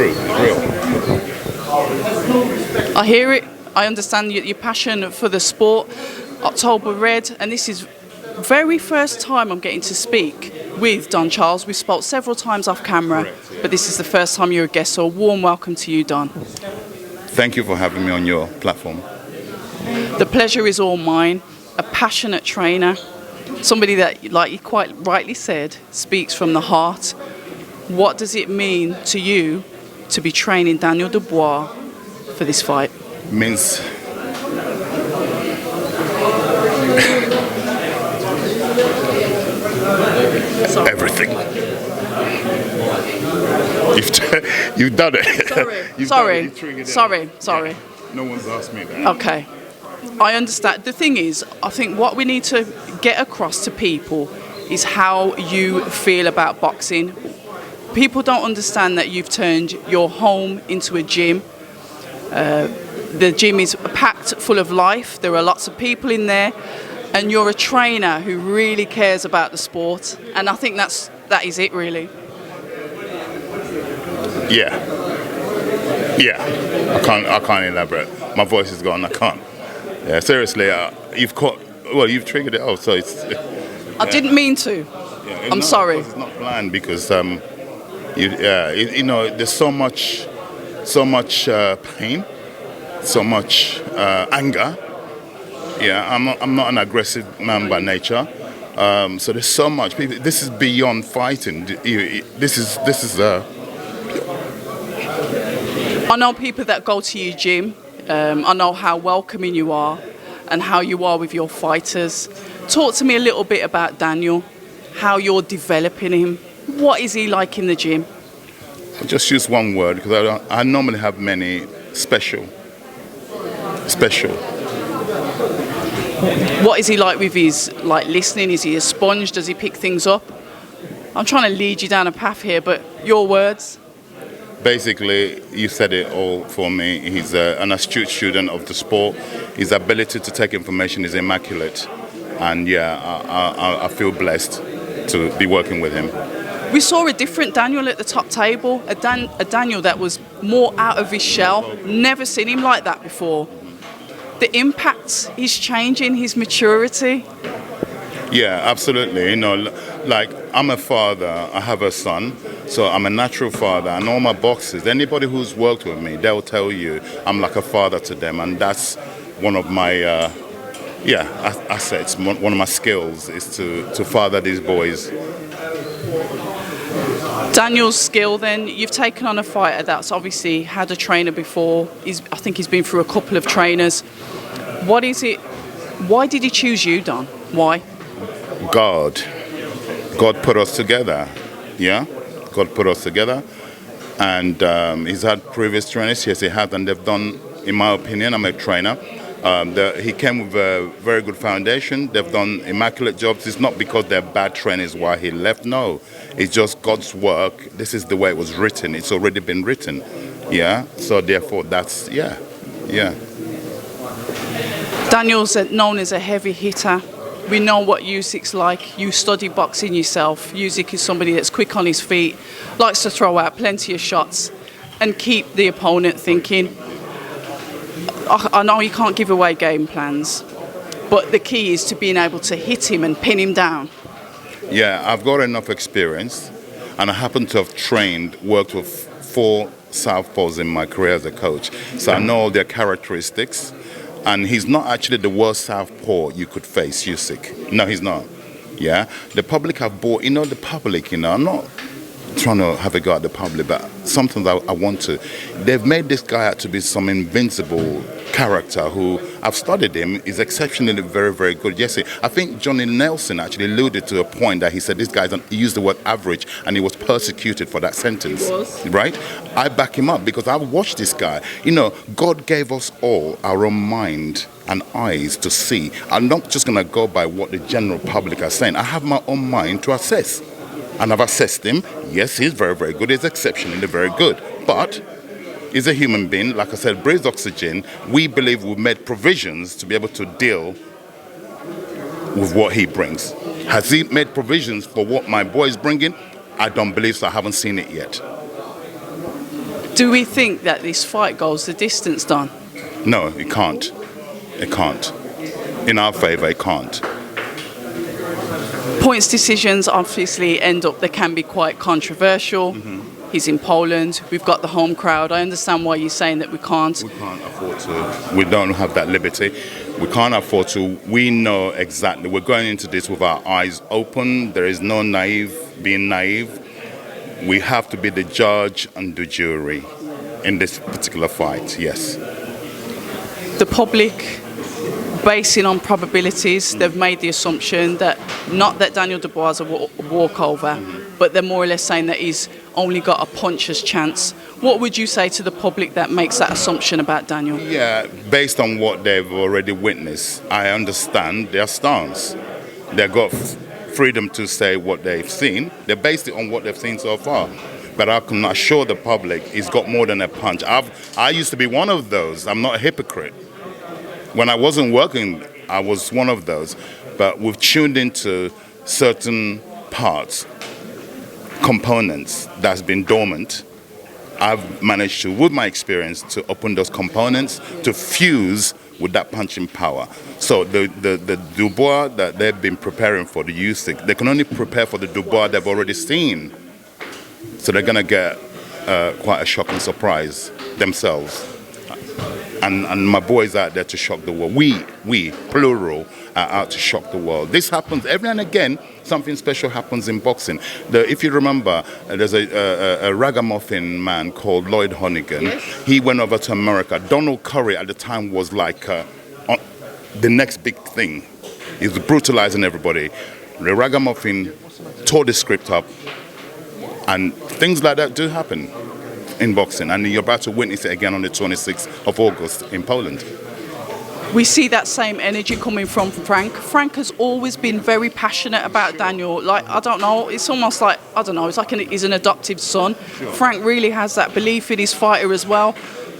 true, it's real. I hear it. I understand your passion for the sport. October Red, and this is very first time I'm getting to speak with Don Charles. We spoke several times off camera, Correct, yeah. but this is the first time you're a guest, so a warm welcome to you, Don. Thank you for having me on your platform. The pleasure is all mine. A passionate trainer, somebody that, like you quite rightly said, speaks from the heart. What does it mean to you to be training Daniel Dubois for this fight? Means everything. You've done it. Sorry. No one's asked me that. Okay. I understand. The thing is, I think what we need to get across to people is how you feel about boxing. People don't understand that you've turned your home into a gym. The gym is packed full of life. There are lots of people in there, and you're a trainer who really cares about the sport. And I think that is it, really. Yeah. I can't elaborate. My voice is gone. I can't. Yeah, seriously, you've triggered it out. So it's. I didn't mean to. Yeah, I'm sorry. It's not planned because there's so much pain, so much anger. Yeah, I'm not an aggressive man by nature. So there's so much people. This is beyond fighting. This is. I know people that go to your gym. I know how welcoming you are and how you are with your fighters. Talk to me a little bit about Daniel, how you're developing him. What is he like in the gym? I'll just use one word because I normally have many special. What is he like with his listening? Is he a sponge? Does he pick things up? I'm trying to lead you down a path here, but your words. Basically, you said it all for me. He's an astute student of the sport. His ability to take information is immaculate. And I feel blessed to be working with him. We saw a different Daniel at the top table, a Daniel that was more out of his shell. Never seen him like that before. The impact is changing, his maturity. Yeah, absolutely. Like I'm a father, I have a son, so I'm a natural father. And all my boxers, anybody who's worked with me, they'll tell you I'm like a father to them. And that's one of my assets, one of my skills is to father these boys. Daniel's skill then, you've taken on a fighter that's obviously had a trainer before. I think he's been through a couple of trainers. What is it? Why did he choose you, Don? Why? God put us together. Yeah? God put us together. And he's had previous trainers. Yes, he has. And they've done, in my opinion, I'm a trainer. He came with a very good foundation. They've done immaculate jobs. It's not because they're bad trainers why he left. No, it's just God's work. This is the way it was written. It's already been written. Yeah. So therefore, that's yeah. Daniel's known as a heavy hitter. We know what Usyk's like. You study boxing yourself. Usyk is somebody that's quick on his feet, likes to throw out plenty of shots, and keep the opponent thinking. I know you can't give away game plans, but the key is to being able to hit him and pin him down. Yeah, I've got enough experience, and I happen to have worked with 4 southpaws in my career as a coach, so I know all their characteristics. And he's not actually the worst southpaw you could face, Usyk. No, he's not. Yeah, the public have bought. I'm not trying to have a go at the public, but sometimes I want to. They've made this guy out to be some invincible character who, I've studied him, is exceptionally very, very good. Yes, I think Johnny Nelson actually alluded to a point that he said this guy, he used the word average, and he was persecuted for that sentence. He was. Right? I back him up because I've watched this guy. God gave us all our own mind and eyes to see. I'm not just going to go by what the general public are saying. I have my own mind to assess. And I've assessed him. Yes, he's very, very good. He's exceptionally very good. But he's a human being. Like I said, breathes oxygen. We believe we've made provisions to be able to deal with what he brings. Has he made provisions for what my boy is bringing? I don't believe so. I haven't seen it yet. Do we think that this fight goes the distance, Don? No, it can't. It can't. In our favour, it can't. Points decisions obviously they can be quite controversial. He's in Poland. We've got the home crowd. I understand why you're saying that we can't. We can't afford to. We don't have that liberty. We can't afford to. We know exactly. We're going into this with our eyes open. There is no being naive. We have to be the judge and the jury in this particular fight, yes. The public, basing on probabilities, they've made the assumption that not that Daniel Dubois is a walkover, but they're more or less saying that he's only got a puncher's chance. What would you say to the public that makes that assumption about Daniel? Yeah, based on what they've already witnessed, I understand their stance. They've got freedom to say what they've seen. They based it on what they've seen so far. But I can assure the public he's got more than a punch. I used to be one of those. I'm not a hypocrite. When I wasn't working, I was one of those. But we've tuned into certain parts, components that's been dormant. I've managed to, with my experience, to open those components, to fuse with that punching power. So the Dubois that they've been preparing for, the Usyk, they can only prepare for the Dubois they've already seen. So they're going to get quite a shocking surprise themselves. And my boys out there to shock the world. We, plural, are out to shock the world. This happens every now and again. Something special happens in boxing. If you remember, there's a ragamuffin man called Lloyd Honeyghan. Yes. He went over to America. Donald Curry at the time was like the next big thing. He was brutalizing everybody. The ragamuffin tore the script up. And things like that do happen in boxing, and you're about to witness it again on the 26th of August in Poland. We see that same energy coming from Frank. Frank has always been very passionate about Daniel. Like, I don't know, it's almost like, I don't know, it's like he's an adopted son. Sure. Frank really has that belief in his fighter as well.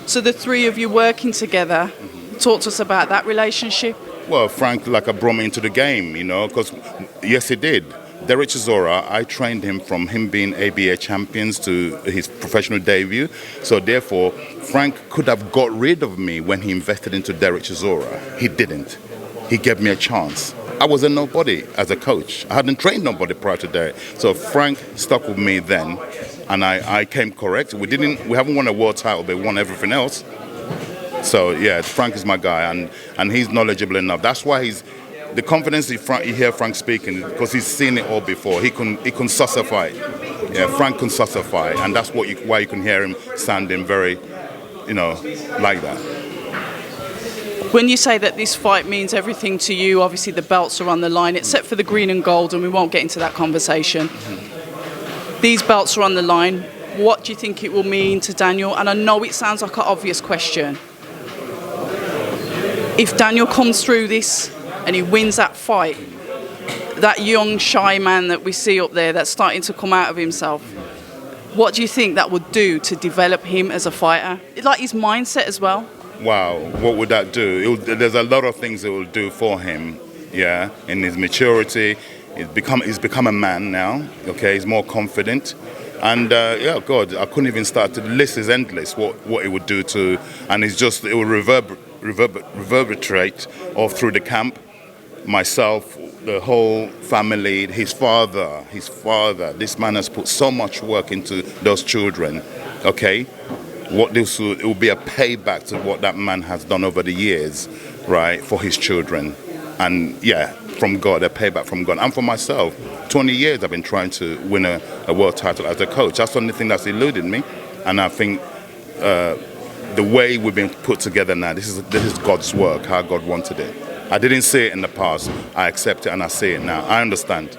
So the three of you working together, talk to us about that relationship. Well, Frank, like, I brought me into the game, you know, because, yes, he did. Derek Chisora, I trained him from him being ABA champions to his professional debut. So therefore, Frank could have got rid of me when he invested into Derek Chisora. He didn't. He gave me a chance. I was a nobody as a coach. I hadn't trained nobody prior to Derek. So Frank stuck with me then, and I came correct. We haven't won a world title, but we won everything else. So yeah, Frank is my guy, and he's knowledgeable enough. That's why the confidence you hear Frank speaking, because he's seen it all before. He can sussify. Yeah, Frank can sussify, and that's why you can hear him sounding very, like that. When you say that this fight means everything to you, obviously the belts are on the line, except for the green and gold, and we won't get into that conversation. These belts are on the line. What do you think it will mean to Daniel? And I know it sounds like an obvious question. If Daniel comes through this and he wins that fight, that young, shy man that we see up there that's starting to come out of himself, what do you think that would do to develop him as a fighter? Like his mindset as well? Wow, what would that do? There's a lot of things it will do for him, yeah, in his maturity. He's become a man now, okay, he's more confident. And yeah, God, I couldn't even start to, the list is endless, what it would do to, and it will reverberate all through the camp. Myself, the whole family, his father. This man has put so much work into those children, okay? It will be a payback to what that man has done over the years, right, for his children. And yeah, from God, a payback from God. And for myself, 20 years I've been trying to win a world title as a coach. That's the only thing that's eluded me. And I think the way we've been put together now, this is God's work, how God wanted it. I didn't see it in the past. I accept it and I see it now. I understand.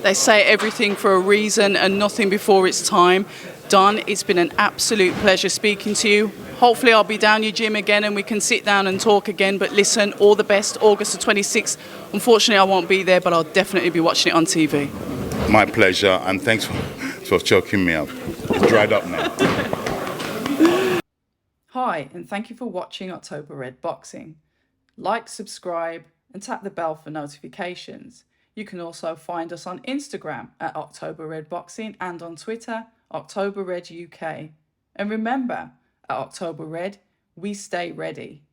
They say everything for a reason and nothing before its time. Don, it's been an absolute pleasure speaking to you. Hopefully I'll be down your gym again and we can sit down and talk again. But listen, all the best, August the 26th. Unfortunately, I won't be there, but I'll definitely be watching it on TV. My pleasure, and thanks for choking me up. It's dried up now. Hi, and thank you for watching October Red Boxing. Like, subscribe, and tap the bell for notifications. You can also find us on Instagram at October Red Boxing and on Twitter, October Red UK. And remember, at October Red, we stay ready.